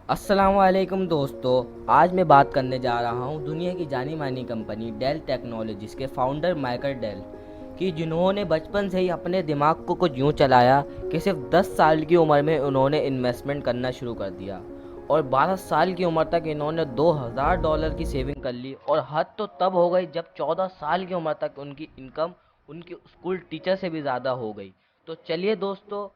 अस्सलामुअलैकुम दोस्तों, आज मैं बात करने जा रहा हूँ दुनिया की जानी मानी कंपनी डेल टेक्नोलॉजीज के फाउंडर माइकल डेल की, जिन्होंने बचपन से ही अपने दिमाग को कुछ यूँ चलाया कि सिर्फ 10 साल की उम्र में उन्होंने इन्वेस्टमेंट करना शुरू कर दिया और 12 साल की उम्र तक इन्होंने $2000 की सेविंग कर ली। और हद तो तब हो गई जब 14 साल की उम्र तक उनकी इनकम उनकी स्कूल टीचर से भी ज़्यादा हो गई। तो चलिए दोस्तों,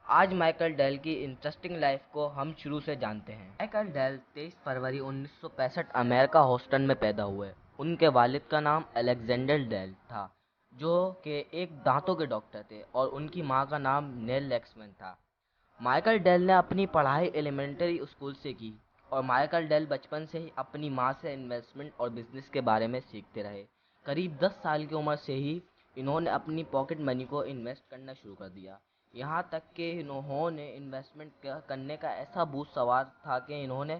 आज माइकल डेल की इंटरेस्टिंग लाइफ को हम शुरू से जानते हैं। माइकल डेल 23 फरवरी 1965 अमेरिका होस्टन में पैदा हुए। उनके वालिद का नाम अलेक्जेंडर डेल था, जो कि एक दांतों के डॉक्टर थे, और उनकी मां का नाम नेल लेक्समैन था। माइकल डेल ने अपनी पढ़ाई एलिमेंट्री स्कूल से की, और माइकल डेल बचपन से ही अपनी मां से इन्वेस्टमेंट और बिजनेस के बारे में सीखते रहे। करीब 10 साल की उम्र से ही इन्होंने अपनी पॉकेट मनी को इन्वेस्ट करना शुरू कर दिया। यहाँ तक कि इन्होंने इन्वेस्टमेंट करने का ऐसा भूत सवार था कि इन्होंने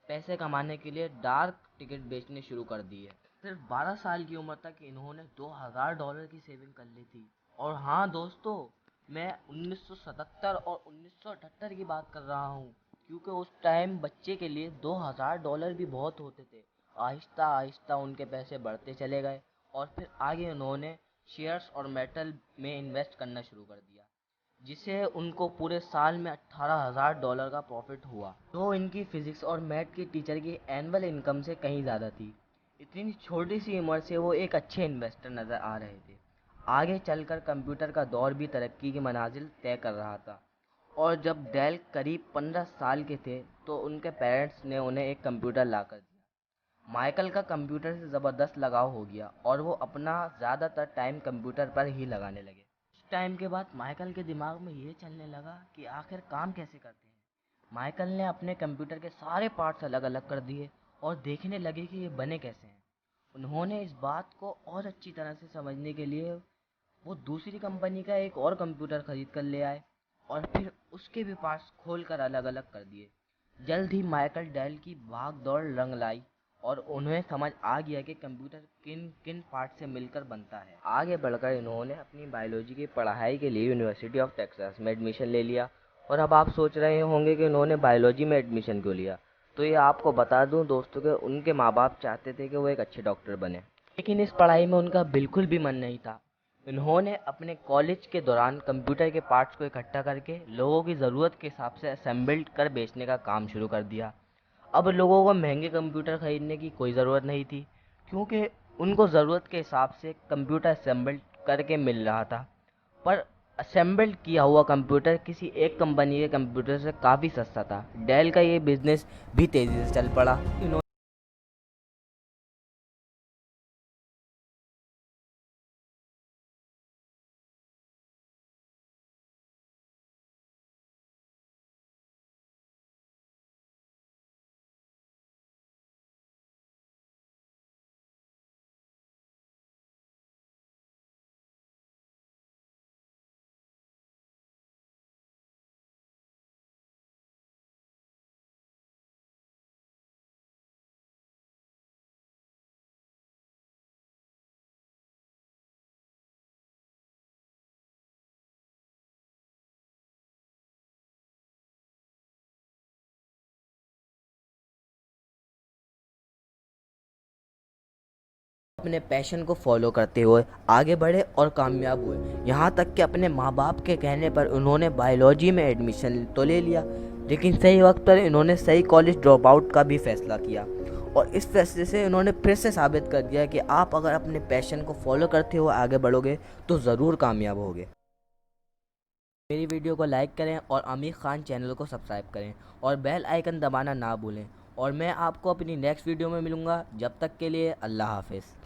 पैसे कमाने के लिए डार्क टिकट बेचने शुरू कर दिए। सिर्फ 12 साल की उम्र तक इन्होंने $2000 की सेविंग कर ली थी। और हाँ दोस्तों, मैं 1977 और 1978 की बात कर रहा हूँ, क्योंकि उस टाइम बच्चे के लिए $2000 भी बहुत होते थे। आहिस्ता आहिस्ता उनके पैसे बढ़ते चले गए, और फिर आगे उन्होंने शेयर्स और मेटल में इन्वेस्ट करना शुरू कर दिया, जिसे उनको पूरे साल में $18,000 का प्रॉफिट हुआ, जो इनकी फिजिक्स और मैथ की टीचर की एनुअल इनकम से कहीं ज़्यादा थी। इतनी छोटी सी उम्र से वो एक अच्छे इन्वेस्टर नज़र आ रहे थे। आगे चलकर कंप्यूटर का दौर भी तरक्की की मनाजिल तय कर रहा था, और जब डेल करीब 15 साल के थे तो उनके पेरेंट्स ने उन्हें एक कंप्यूटर ला कर दिया। माइकल का कंप्यूटर से ज़बरदस्त लगाव हो गया, और वो अपना ज़्यादातर टाइम कंप्यूटर पर ही लगाने लगे। कुछ टाइम के बाद माइकल के दिमाग में ये चलने लगा कि आखिर काम कैसे करते हैं। माइकल ने अपने कंप्यूटर के सारे पार्ट्स अलग अलग कर दिए और देखने लगे कि ये बने कैसे हैं। उन्होंने इस बात को और अच्छी तरह से समझने के लिए वो दूसरी कंपनी का एक और कंप्यूटर खरीद कर ले आए, और फिर उसके भी पार्ट्स खोल कर अलग अलग कर दिए। जल्द ही माइकल डेल की भाग दौड़ रंग लाई, और उन्हें समझ आ गया कि कंप्यूटर किन किन पार्ट से मिलकर बनता है। आगे बढ़कर इन्होंने अपनी बायोलॉजी की पढ़ाई के लिए यूनिवर्सिटी ऑफ टेक्सास में एडमिशन ले लिया। और अब आप सोच रहे होंगे कि इन्होंने बायोलॉजी में एडमिशन क्यों लिया। तो ये आपको बता दूं दोस्तों कि उनके माँ बाप चाहते थे कि वो एक अच्छे डॉक्टर बने, लेकिन इस पढ़ाई में उनका बिल्कुल भी मन नहीं था। इन्होंने अपने कॉलेज के दौरान कंप्यूटर के पार्ट्स को इकट्ठा करके लोगों की ज़रूरत के हिसाब से असेंबल्ड कर बेचने का काम शुरू कर दिया। अब लोगों को महंगे कंप्यूटर खरीदने की कोई ज़रूरत नहीं थी, क्योंकि उनको ज़रूरत के हिसाब से कंप्यूटर असेंबल्ड करके मिल रहा था। पर असेंबल्ड किया हुआ कंप्यूटर किसी एक कंपनी के कंप्यूटर से काफ़ी सस्ता था। डेल का ये बिजनेस भी तेज़ी से चल पड़ा। अपने पैशन को फॉलो करते हुए आगे बढ़े और कामयाब हुए। यहाँ तक कि अपने माँ बाप के कहने पर उन्होंने बायोलॉजी में एडमिशन तो ले लिया, लेकिन सही वक्त पर इन्होंने सही कॉलेज ड्रॉप आउट का भी फैसला किया। और इस फैसले से इन्होंने फिर से साबित कर दिया कि आप अगर अपने पैशन को फॉलो करते हुए आगे बढ़ोगे तो ज़रूर कामयाब होगे। मेरी वीडियो को लाइक करें और आमिर खान चैनल को सब्सक्राइब करें, और बेल आइकन दबाना ना भूलें। और मैं आपको अपनी नेक्स्ट वीडियो में मिलूँगा। जब तक के लिए अल्लाह हाफिज़।